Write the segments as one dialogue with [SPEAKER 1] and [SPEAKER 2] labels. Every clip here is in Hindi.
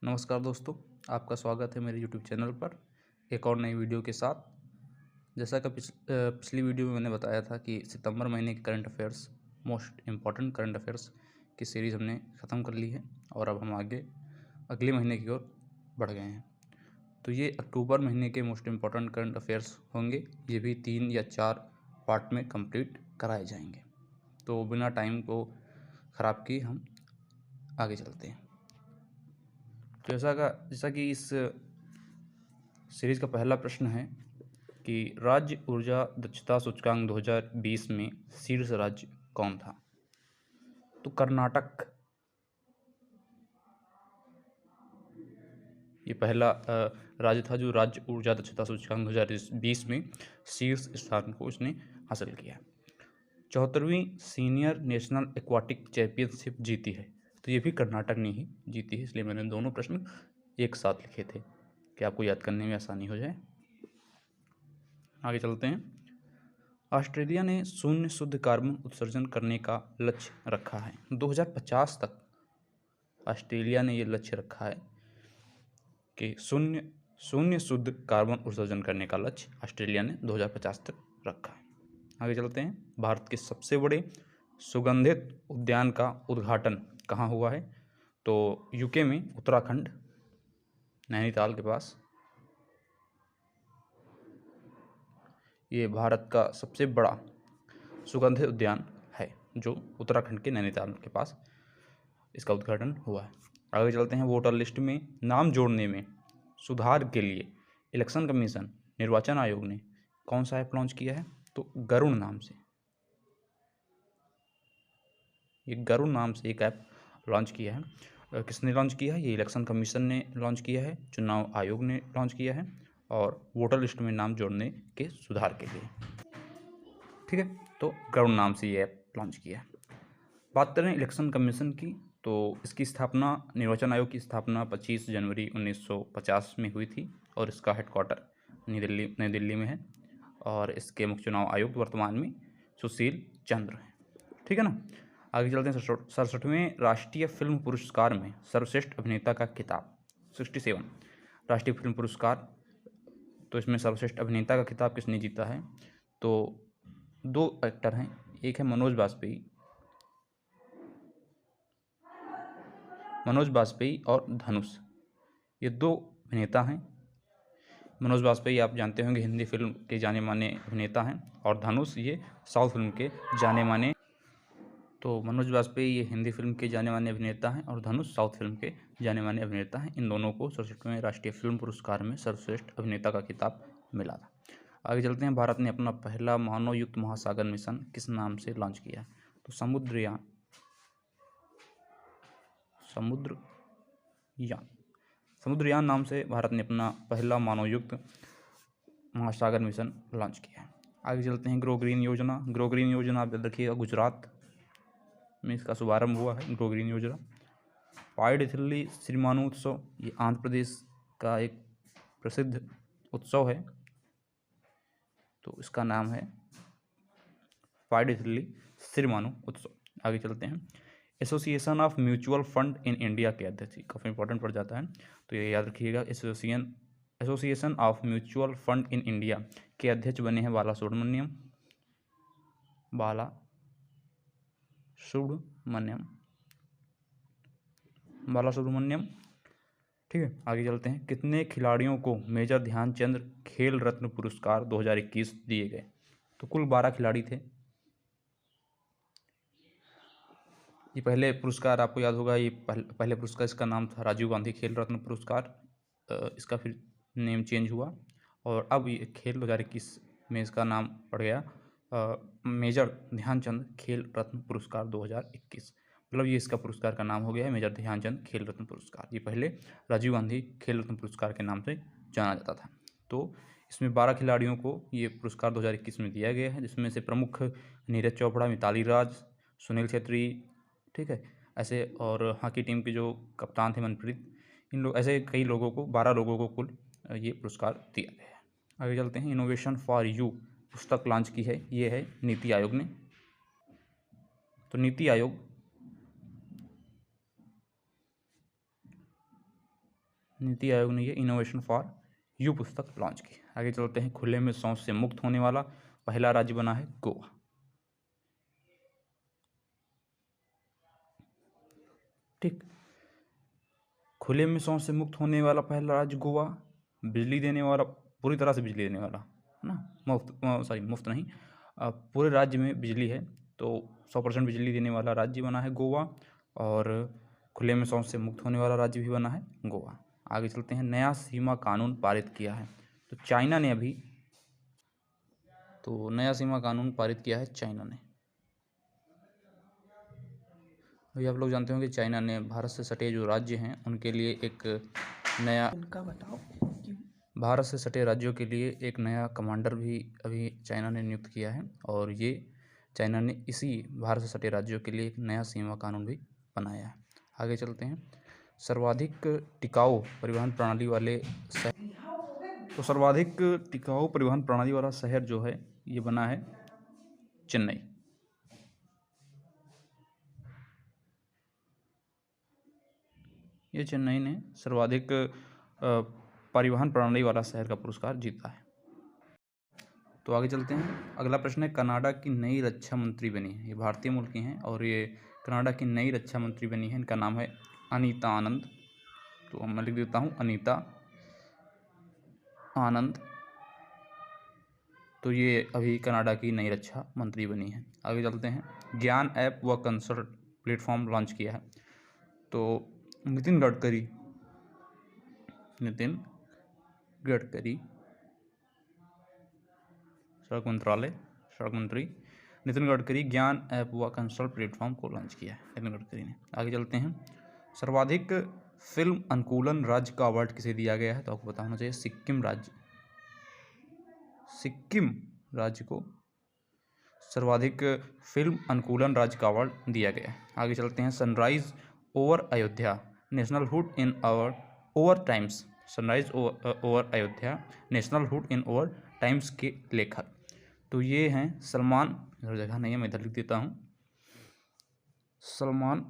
[SPEAKER 1] नमस्कार दोस्तों, आपका स्वागत है मेरे यूट्यूब चैनल पर एक और नई वीडियो के साथ। जैसा कि पिछली वीडियो में मैंने बताया था कि सितंबर महीने के current affairs, most important current affairs की सीरीज़ हमने ख़त्म कर ली है और अब हम आगे अगले महीने की ओर बढ़ गए हैं। तो ये अक्टूबर महीने के मोस्ट इम्पॉर्टेंट करंट अफेयर्स होंगे। ये भी 3 या 4 पार्ट में कंप्लीट कराए जाएंगे। तो बिना टाइम को ख़राब किए हम आगे चलते हैं। तो जैसा कि इस सीरीज़ का पहला प्रश्न है कि राज्य ऊर्जा दक्षता सूचकांक 2020 में शीर्ष राज्य कौन था। तो कर्नाटक ये पहला राज्य था जो राज्य ऊर्जा दक्षता सूचकांक 2020 में शीर्ष स्थान को उसने हासिल किया। 74वीं सीनियर नेशनल एक्वाटिक चैंपियनशिप जीती है। तो ये भी कर्नाटक ने ही जीती है, इसलिए मैंने दोनों प्रश्न एक साथ लिखे थे कि आपको याद करने में आसानी हो जाए। आगे चलते हैं। ऑस्ट्रेलिया ने शून्य शुद्ध कार्बन उत्सर्जन करने का लक्ष्य रखा है। 2050 तक ऑस्ट्रेलिया ने ये लक्ष्य रखा है कि शून्य शुद्ध कार्बन उत्सर्जन करने का लक्ष्य ऑस्ट्रेलिया ने 2050 तक रखा है। आगे चलते हैं। भारत के सबसे बड़े सुगंधित उद्यान का उद्घाटन कहाँ हुआ है। तो यूके में उत्तराखंड नैनीताल के पास ये भारत का सबसे बड़ा सुगंधित उद्यान है जो उत्तराखंड के नैनीताल के पास इसका उद्घाटन हुआ है। आगे चलते हैं। वोटर लिस्ट में नाम जोड़ने में सुधार के लिए इलेक्शन कमीशन निर्वाचन आयोग ने कौन सा ऐप लॉन्च किया है। तो गरुड़ नाम से एक ऐप लॉन्च किया है। किसने लॉन्च किया है। ये इलेक्शन कमीशन ने लॉन्च किया है, चुनाव आयोग ने लॉन्च किया है और वोटर लिस्ट में नाम जोड़ने के सुधार के लिए, ठीक है। तो गरुड़ नाम से ये ऐप लॉन्च किया है। बात करें इलेक्शन कमीशन की, तो इसकी स्थापना, निर्वाचन आयोग की स्थापना 25 जनवरी 1950 में हुई थी और इसका हेडक्वार्टर नई दिल्ली में है और इसके मुख्य चुनाव आयुक्त वर्तमान में सुशील चंद्र हैं, ठीक है ना। आगे चलते हैं। 67वें राष्ट्रीय फिल्म पुरस्कार में सर्वश्रेष्ठ अभिनेता का खिताब, 67 राष्ट्रीय फिल्म पुरस्कार, तो इसमें सर्वश्रेष्ठ अभिनेता का खिताब किसने जीता है। तो 2 एक्टर हैं, एक है मनोज बाजपेयी और धनुष, ये 2 अभिनेता हैं। मनोज बाजपेयी आप जानते होंगे हिंदी फिल्म के जाने माने अभिनेता हैं और धनुष ये साउथ फिल्म के जाने माने, तो मनोज बाजपेयी ये हिंदी फिल्म के जाने माने अभिनेता हैं और धनुष साउथ फिल्म के जाने माने अभिनेता हैं। इन दोनों को 67वें राष्ट्रीय फिल्म पुरस्कार में सर्वश्रेष्ठ अभिनेता का खिताब मिला था। आगे चलते हैं। भारत ने अपना पहला मानवयुक्त महासागर मिशन किस नाम से लॉन्च किया। तो समुद्रयान नाम से भारत ने अपना पहला मानवयुक्त महासागर मिशन लॉन्च किया है। आगे चलते हैं। ग्रो ग्रीन योजना आप याद रखिएगा, गुजरात में इसका शुभारंभ हुआ है ग्रो ग्रीन योजना। पायडिथिल्ली सिरिमानु उत्सव, ये आंध्र प्रदेश का एक प्रसिद्ध उत्सव है, तो इसका नाम है पायडिथिल्ली सिरिमानु उत्सव। आगे चलते हैं। Association of mutual fund in India के अध्यक्ष, काफ़ी इंपॉर्टेंट पड़ जाता है, तो ये याद रखिएगा। Association of mutual fund in India के अध्यक्ष बने हैं बाला सुब्रमण्यम, ठीक है। आगे चलते हैं। कितने खिलाड़ियों को मेजर ध्यानचंद खेल रत्न पुरस्कार 2021 दिए गए। तो कुल 12 खिलाड़ी थे। ये पहले पुरस्कार आपको याद होगा, ये पहले पुरस्कार इसका नाम था राजीव गांधी खेल रत्न पुरस्कार, इसका फिर नेम चेंज हुआ और अब ये खेल 2021 में इसका नाम पड़ गया मेजर ध्यानचंद खेल रत्न पुरस्कार 2021। मतलब ये इसका पुरस्कार का नाम हो गया है मेजर ध्यानचंद खेल रत्न पुरस्कार। ये पहले राजीव गांधी खेल रत्न पुरस्कार के नाम से जाना जाता था। तो इसमें 12 खिलाड़ियों को ये पुरस्कार 2021 में दिया गया है, जिसमें से प्रमुख नीरज चोपड़ा, मिताली राज, सुनील छेत्री, ठीक है, ऐसे, और हॉकी टीम के जो कप्तान थे मनप्रीत, इन लोग, ऐसे कई लोगों को, 12 लोगों को कुल ये पुरस्कार दिया गया है। आगे चलते हैं। इनोवेशन फॉर यू पुस्तक लॉन्च की है, ये है नीति आयोग ने। तो नीति आयोग नीति आयोग ने ये इनोवेशन फॉर यू पुस्तक लॉन्च की। आगे चलते हैं, खुले में शौच से मुक्त होने वाला पहला राज्य बना है गोवा। ठीक, खुले में शौच से मुक्त होने वाला पहला राज्य गोवा, बिजली देने वाला, पूरी तरह से बिजली देने वाला है ना, मुफ्त नहीं, पूरे राज्य में बिजली है तो 100% बिजली देने वाला राज्य बना है गोवा, और खुले में शौच से मुक्त होने वाला राज्य भी बना है गोवा। आगे चलते हैं, नया सीमा कानून पारित किया है तो चाइना ने अभी, तो नया सीमा कानून पारित किया है चाइना ने। अभी आप लोग जानते होंगे चाइना ने भारत से सटे जो राज्य हैं उनके लिए एक नया,
[SPEAKER 2] उनका बताओ।
[SPEAKER 1] भारत से सटे राज्यों के लिए एक नया कमांडर भी अभी चाइना ने नियुक्त किया है, और ये चाइना ने इसी भारत से सटे राज्यों के लिए एक नया सीमा कानून भी बनाया है। आगे चलते हैं, सर्वाधिक टिकाऊ परिवहन प्रणाली वाले शहर, तो सर्वाधिक टिकाऊ परिवहन प्रणाली वाला शहर जो है ये बना है चेन्नई। ये चेन्नई ने सर्वाधिक परिवहन प्रणाली वाला शहर का पुरस्कार जीता है। तो आगे चलते हैं, अगला प्रश्न है, कनाडा की नई रक्षा मंत्री बनी है, ये भारतीय मूल की हैं और ये कनाडा की नई रक्षा मंत्री बनी है, इनका नाम है अनीता आनंद। तो मैं लिख देता हूँ अनीता आनंद, तो ये अभी कनाडा की नई रक्षा मंत्री बनी है। आगे चलते हैं, ज्ञान ऐप व कंसल्ट प्लेटफॉर्म लॉन्च किया है तो नितिन गडकरी सड़क मंत्री नितिन गडकरी ज्ञान ऐप व कंसल्ट प्लेटफॉर्म को लॉन्च किया है नितिन गडकरी ने। आगे चलते हैं, सर्वाधिक फिल्म अनुकूलन राज्य का अवार्ड किसे दिया गया है, तो आपको पता होना चाहिए सिक्किम राज्य को सर्वाधिक फिल्म अनुकूलन राज्य का अवार्ड दिया गया है। आगे चलते हैं, sunrise over Ayodhya national hood इन over times, sunrise over Ayodhya national hood इन ओवर टाइम्स के लेखक, तो ये हैं सलमान, इधर जगह नहीं है मैं इधर लिख देता हूँ, सलमान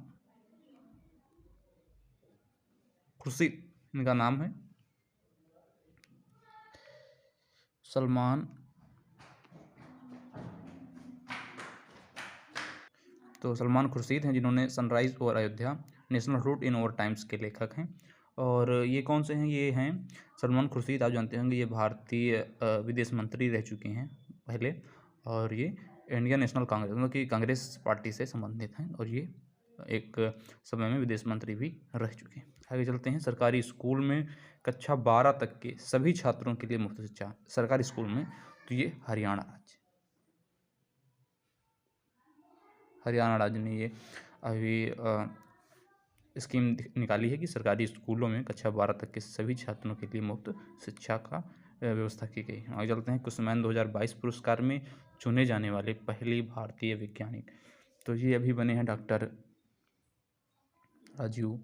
[SPEAKER 1] खुर्शीद इनका नाम है, सलमान, तो सलमान खुर्शीद हैं जिन्होंने sunrise over Ayodhya national hood इन ओवर टाइम्स के लेखक हैं। और ये कौन से हैं, ये हैं सलमान खुर्शीद, आप जानते होंगे ये भारतीय विदेश मंत्री रह चुके हैं पहले, और ये इंडियन नेशनल कांग्रेस मतलब कि कांग्रेस पार्टी से संबंधित हैं, और ये एक समय में विदेश मंत्री भी रह चुके हैं। आगे चलते हैं, सरकारी स्कूल में कक्षा 12 तक के सभी छात्रों के लिए मुफ्त शिक्षा सरकारी स्कूल में, तो ये हरियाणा राज्य ने ये अभी स्कीम निकाली है कि सरकारी स्कूलों में कक्षा 12 तक के सभी छात्रों के लिए मुफ्त शिक्षा का व्यवस्था की गई। आगे चलते हैं, कुसुमैन 2022 पुरस्कार में चुने जाने वाले पहले भारतीय वैज्ञानिक, तो ये अभी बने हैं डॉक्टर राजीव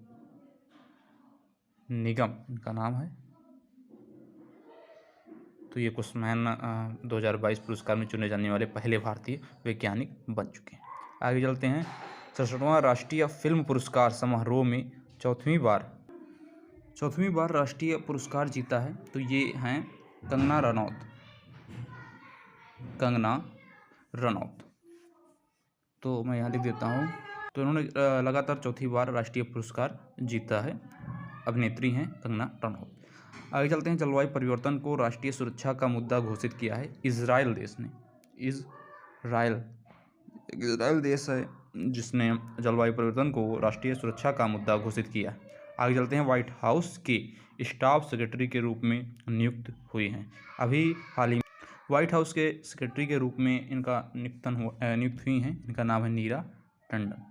[SPEAKER 1] निगम इनका नाम है, तो ये कुसुमैन 2022 पुरस्कार में चुने जाने वाले पहले भारतीय वैज्ञानिक बन चुके हैं। आगे चलते हैं, 67वां राष्ट्रीय फिल्म पुरस्कार समारोह में चौथीं बार राष्ट्रीय पुरस्कार जीता है, तो ये हैं कंगना रनौत, तो मैं यहाँ लिख देता हूँ, तो इन्होंने लगातार चौथी बार राष्ट्रीय पुरस्कार जीता है, अभिनेत्री हैं कंगना रनौत। आगे चलते हैं, जलवायु परिवर्तन को राष्ट्रीय सुरक्षा का मुद्दा घोषित किया है इजराइल देश ने, इजराइल देश है जिसने जलवायु परिवर्तन को राष्ट्रीय सुरक्षा का मुद्दा घोषित किया। आगे चलते हैं, व्हाइट हाउस के स्टाफ सेक्रेटरी के रूप में नियुक्त हुई हैं, अभी हाल ही व्हाइट हाउस के सेक्रेटरी के रूप में इनका नियुक्त हुई हैं, इनका नाम है नीरा टंडन।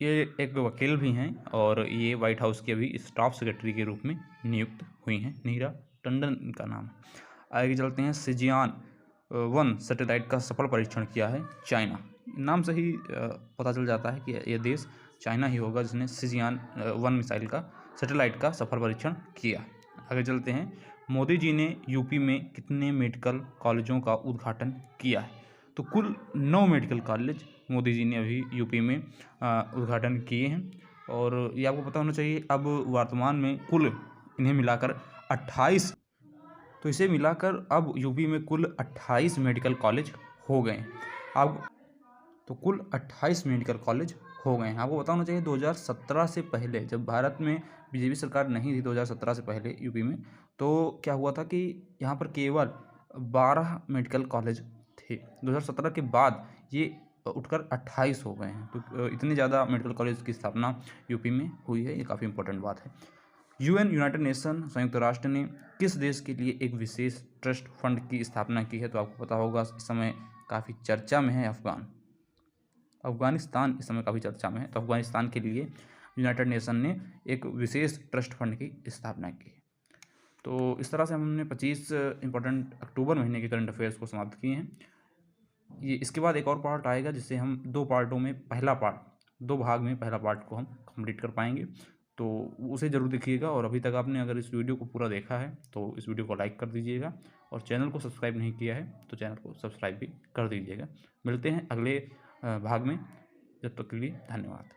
[SPEAKER 1] ये एक वकील भी हैं और ये व्हाइट हाउस के अभी स्टाफ सेक्रेटरी के रूप में नियुक्त हुई हैं, नीरा टंडन इनका नाम है। आगे चलते हैं, सिजियान 1 सैटेलाइट का सफल परीक्षण किया है चाइना, नाम से ही पता चल जाता है कि यह देश चाइना ही होगा जिसने सिजियान 1 मिसाइल का सैटेलाइट का सफल परीक्षण किया। आगे चलते हैं, मोदी जी ने यूपी में कितने मेडिकल कॉलेजों का उद्घाटन किया है, तो कुल 9 मेडिकल कॉलेज मोदी जी ने अभी यूपी में उद्घाटन किए हैं, और ये आपको पता होना चाहिए अब वर्तमान में कुल इन्हें मिलाकर 28, तो इसे मिलाकर अब यूपी में कुल 28 मेडिकल कॉलेज हो गए हैं। अब तो कुल 28 मेडिकल कॉलेज हो गए हैं। आपको पता होना चाहिए 2017 से पहले, जब भारत में बीजेपी सरकार नहीं थी 2017 से पहले यूपी में, तो क्या हुआ था कि यहाँ पर केवल 12 मेडिकल कॉलेज थे। 2017 के बाद ये उठकर 28 हो गए हैं। तो इतनी ज़्यादा मेडिकल कॉलेज की स्थापना यूपी में हुई है, ये काफ़ी इंपॉर्टेंट बात है। यूनाइटेड नेशन संयुक्त राष्ट्र ने किस देश के लिए एक विशेष ट्रस्ट फंड की स्थापना की है? तो आपको पता होगा, इस समय काफ़ी चर्चा में है अफगानिस्तान इस समय काफ़ी चर्चा में है। तो अफगानिस्तान के लिए यूनाइटेड नेशन ने एक विशेष ट्रस्ट फंड की स्थापना की है। तो इस तरह से हमने 25 इंपॉर्टेंट अक्टूबर महीने के करंट अफेयर्स को समाप्त किए हैं। ये इसके बाद एक और पार्ट आएगा जिससे हम 2 पार्टों में 2 भाग में पहला पार्ट को हम कंप्लीट कर पाएंगे, तो उसे ज़रूर देखिएगा। और अभी तक आपने अगर इस वीडियो को पूरा देखा है तो इस वीडियो को लाइक कर दीजिएगा, और चैनल को सब्सक्राइब नहीं किया है तो चैनल को सब्सक्राइब भी कर दीजिएगा। मिलते हैं अगले भाग में, जब तक के लिए धन्यवाद।